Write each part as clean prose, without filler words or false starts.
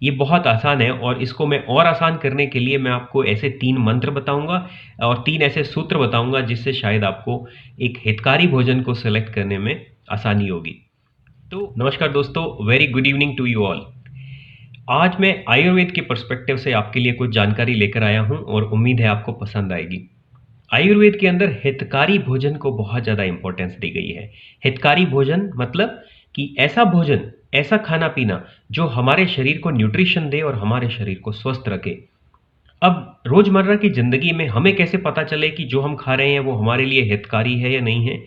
ये बहुत आसान है और इसको मैं और आसान करने के लिए मैं आपको ऐसे 3 मंत्र बताऊँगा और 3 ऐसे सूत्र बताऊँगा जिससे शायद आपको एक हितकारी भोजन को सेलेक्ट करने में आसानी होगी। तो नमस्कार दोस्तों, very good evening to you all. आज मैं आयुर्वेद के पर्सपेक्टिव से आपके लिए कुछ जानकारी लेकर आया हूँ और उम्मीद है आपको पसंद आएगी। आयुर्वेद के अंदर हितकारी भोजन को बहुत ज़्यादा इम्पोर्टेंस दी गई है। हितकारी भोजन मतलब कि ऐसा भोजन, ऐसा खाना-पीना जो हमारे शरीर को न्यूट्रिशन दे और हमारे शरीर को स्वस्थ रखे। अब रोज़मर्रा की ज़िंदगी में हमें कैसे पता चले कि जो हम खा रहे हैं वो हमारे लिए हितकारी है या नहीं है?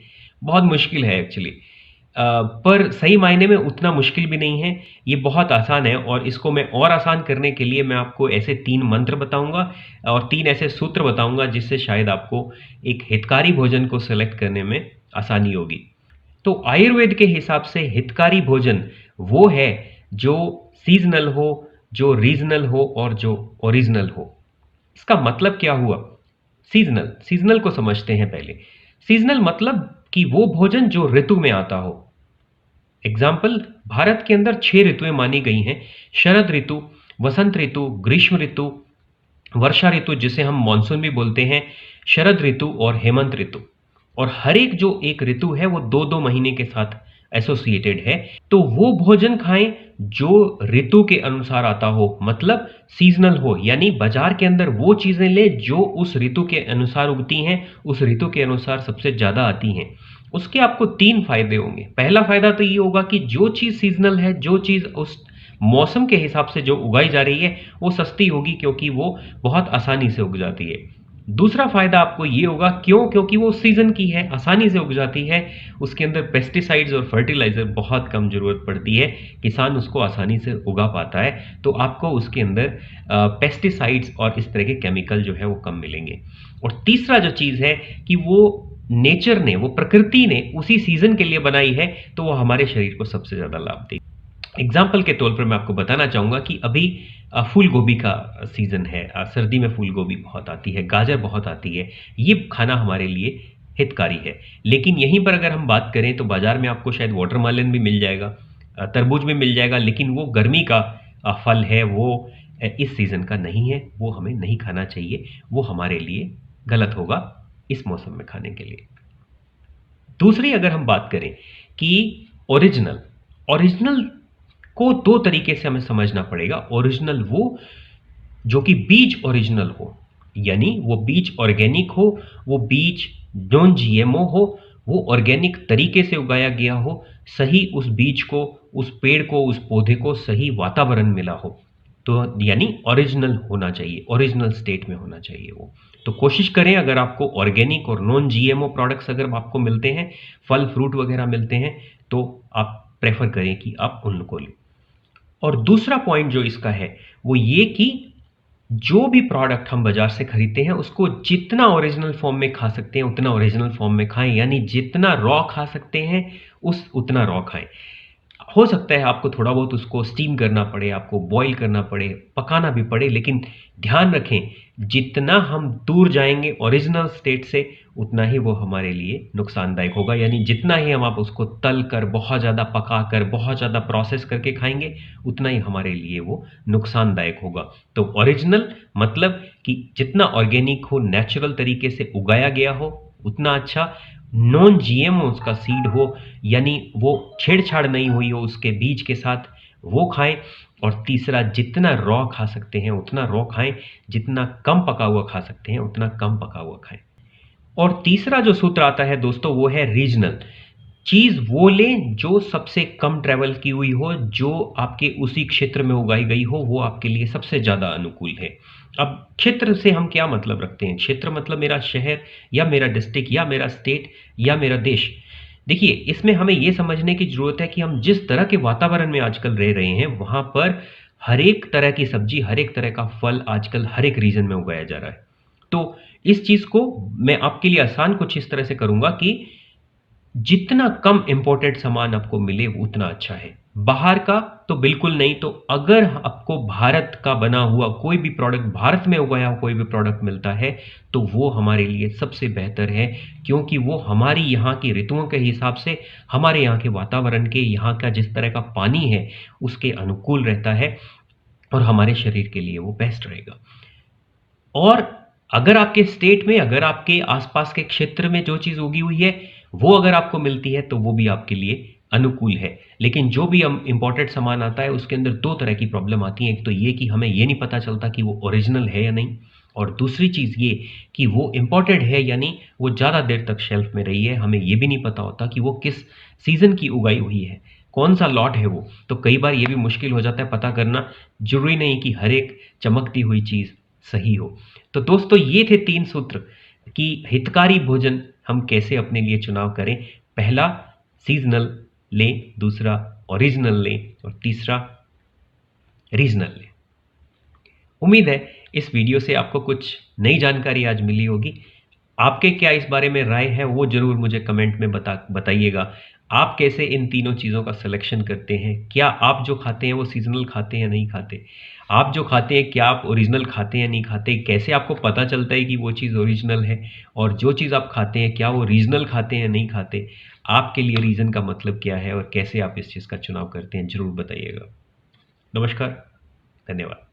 बहुत मुश्किल है एक्चुअली। पर सही मायने में उतना मुश्किल भी नहीं है, ये बहुत आसान है और इसको मैं और आसान करने के लिए मैं आपको ऐसे 3 मंत्र बताऊँगा और 3 ऐसे सूत्र बताऊँगा जिससे शायद आपको एक हितकारी भोजन को सेलेक्ट करने में आसानी होगी। तो आयुर्वेद के हिसाब से हितकारी भोजन वो है जो सीज़नल हो, जो रीज़नल हो और जो ओरिजिनल हो। इसका मतलब क्या हुआ? सीज़नल को समझते हैं पहले। सीज़नल मतलब कि वो भोजन जो ऋतु में आता हो। एग्ज़ाम्पल भारत के अंदर 6 ऋतुएँ मानी गई हैं। शरद ऋतु, वसंत ऋतु, ग्रीष्म ऋतु, वर्षा ऋतु जिसे हम मानसून भी बोलते हैं, शरद ऋतु और हेमंत ऋतु। और हर एक जो एक ऋतु है वो 2-2 महीने के साथ एसोसिएटेड है। तो वो भोजन खाएँ जो ऋतु के अनुसार आता हो, मतलब सीज़नल हो, यानी बाज़ार के अंदर वो चीज़ें लें जो उस ऋतु के अनुसार उगती हैं, उस ऋतु के अनुसार सबसे ज़्यादा आती हैं। उसके आपको 3 फ़ायदे होंगे। पहला फ़ायदा तो ये होगा कि जो चीज़ सीज़नल है, जो चीज़ उस मौसम के हिसाब से जो उगाई जा रही है, वो सस्ती होगी क्योंकि वो बहुत आसानी से उग जाती है। दूसरा फ़ायदा आपको ये होगा क्यों? क्योंकि वो सीज़न की है, आसानी से उग जाती है, उसके अंदर पेस्टिसाइड्स और फर्टिलाइज़र बहुत कम ज़रूरत पड़ती है, किसान उसको आसानी से उगा पाता है, तो आपको उसके अंदर पेस्टिसाइड्स और इस तरह के केमिकल जो है वो कम मिलेंगे। और तीसरा जो चीज़ है कि वो नेचर ने, वो प्रकृति ने उसी सीज़न के लिए बनाई है, तो वो हमारे शरीर को सबसे ज़्यादा लाभ देगी। एग्ज़ाम्पल के तौर पर मैं आपको बताना चाहूँगा कि अभी फूल गोभी का सीज़न है। सर्दी में फूल गोभी बहुत आती है, गाजर बहुत आती है। ये खाना हमारे लिए हितकारी है। लेकिन यहीं पर अगर हम बात करें तो बाज़ार में आपको शायद वाटरमेलन भी मिल जाएगा, तरबूज भी मिल जाएगा, लेकिन वो गर्मी का फल है, वो इस सीज़न का नहीं है, वो हमें नहीं खाना चाहिए। वो हमारे लिए गलत होगा इस मौसम में खाने के लिए। दूसरी अगर हम बात करें कि ओरिजिनल, ओरिजिनल को 2 तरीके से हमें समझना पड़ेगा। ओरिजिनल वो जो कि बीज ओरिजिनल हो, यानी वो बीज ऑर्गेनिक हो, वो बीज नॉन जीएमओ हो, वो ऑर्गेनिक तरीके से उगाया गया हो, सही उस बीज को, उस पेड़ को, उस पौधे को सही वातावरण मिला हो। तो यानी ओरिजिनल होना चाहिए, ओरिजिनल स्टेट में होना चाहिए वो। तो कोशिश करें अगर आपको ऑर्गेनिक और नॉन जीएमओ प्रोडक्ट्स अगर आपको मिलते हैं, फल फ्रूट वगैरह मिलते हैं, तो आप प्रेफ़र करें कि आप उनको लें। और दूसरा पॉइंट जो इसका है, वो ये कि जो भी प्रोडक्ट हम बाज़ार से खरीदते हैं, उसको जितना ओरिजिनल फ़ॉर्म में खा सकते हैं, उतना ओरिजिनल फ़ॉर्म में खाएँ, यानी जितना रॉ खा सकते हैं, उतना रॉ खाएँ। हो सकता है आपको थोड़ा बहुत उसको स्टीम करना पड़े, आपको बॉयल करना पड़े, पकाना भी पड़े, लेकिन ध्यान रखें, जितना हम दूर जाएँगे ओरिजिनल स्टेट से, उतना ही वो हमारे लिए नुकसानदायक होगा। यानी जितना ही हम आप उसको तल कर, बहुत ज़्यादा पकाकर, बहुत ज़्यादा प्रोसेस करके खाएँगे, उतना ही हमारे लिए वो नुकसानदायक होगा। तो ओरिजिनल मतलब कि जितना ऑर्गेनिक हो, नेचुरल तरीके से उगाया गया हो, उतना अच्छा। नॉन जीएमओ उसका सीड हो, यानी वो छेड़-छाड़ नहीं हुई हो उसके बीज के साथ, वो खाएँ। और तीसरा जितना रॉ खा सकते हैं, उतना रॉ खाएँ, जितना कम पका हुआ खा सकते हैं, उतना कम पका हुआ खाएँ। और तीसरा जो सूत्र आता है दोस्तों वो है रीजनल। चीज़ वो लें जो सबसे कम ट्रैवल की हुई हो, जो आपके उसी क्षेत्र में उगाई गई हो, वो आपके लिए सबसे ज़्यादा अनुकूल है। अब क्षेत्र से हम क्या मतलब रखते हैं? क्षेत्र मतलब मेरा शहर या मेरा डिस्ट्रिक्ट या मेरा स्टेट या मेरा देश। देखिए, इसमें हमें ये समझने की ज़रूरत है कि हम जिस तरह के वातावरण में आजकल रह रहे हैं, वहाँ पर हर एक तरह की सब्ज़ी, हर एक तरह का फल आजकल हर एक रीजन में उगाया जा रहा है। तो इस चीज़ को मैं आपके लिए आसान कुछ इस तरह से करूँगा कि जितना कम इम्पोर्टेड सामान आपको मिले उतना अच्छा है। बाहर का तो बिल्कुल नहीं, तो अगर आपको भारत का बना हुआ कोई भी प्रोडक्ट, भारत में उगाया हुआ कोई भी प्रोडक्ट मिलता है, तो वो हमारे लिए सबसे बेहतर है, क्योंकि वो हमारी यहाँ की ऋतुओं के हिसाब से, हमारे यहाँ के वातावरण के, यहाँ का जिस तरह का पानी है, उसके अनुकूल रहता है। और हमारे शरीर के लिए वो बेस्ट रहेगा। और अगर आपके स्टेट में, अगर आपके आसपास के क्षेत्र में जो चीज़ उगी हुई है, वो अगर आपको मिलती है, तो वो भी आपके लिए अनुकूल है। लेकिन जो भी इम्पोर्टेड सामान आता है, उसके अंदर 2 तरह की प्रॉब्लम आती है। एक तो ये कि हमें ये नहीं पता चलता कि वो ओरिजिनल है या नहीं, और दूसरी चीज़ ये कि वो इम्पोर्टेड है, यानी वो ज़्यादा देर तक शेल्फ में रही है। हमें ये भी नहीं पता होता कि वो किस सीज़न की उगाई हुई है, कौन-सा लॉट है वो। तो कई बार ये भी मुश्किल हो जाता है पता करना। ज़रूरी नहीं कि हर एक चमकती हुई चीज़ सही हो। तो दोस्तों, ये थे 3 सूत्र कि हितकारी भोजन हम कैसे अपने लिए चुनाव करें। पहला सीज़नल लें, दूसरा ओरिजिनल लें, और तीसरा रीजनल लें। उम्मीद है इस वीडियो से आपको कुछ नई जानकारी आज मिली होगी। आपके क्या इस बारे में राय है, वो ज़रूर मुझे कमेंट में बताइएगा। आप कैसे इन तीनों चीज़ों का सिलेक्शन करते हैं? क्या आप जो खाते हैं वो सीज़नल खाते हैं या नहीं खाते? आप जो खाते हैं, क्या आप ओरिजिनल खाते हैं या नहीं खाते? कैसे आपको पता चलता है कि वो चीज़ ओरिजिनल है? और जो चीज़ आप खाते हैं, क्या वो रीजनल खाते हैं या नहीं खाते? आपके लिए रीज़न का मतलब क्या है और कैसे आप इस चीज़ का चुनाव करते हैं? ज़रूर बताइएगा। नमस्कार, धन्यवाद।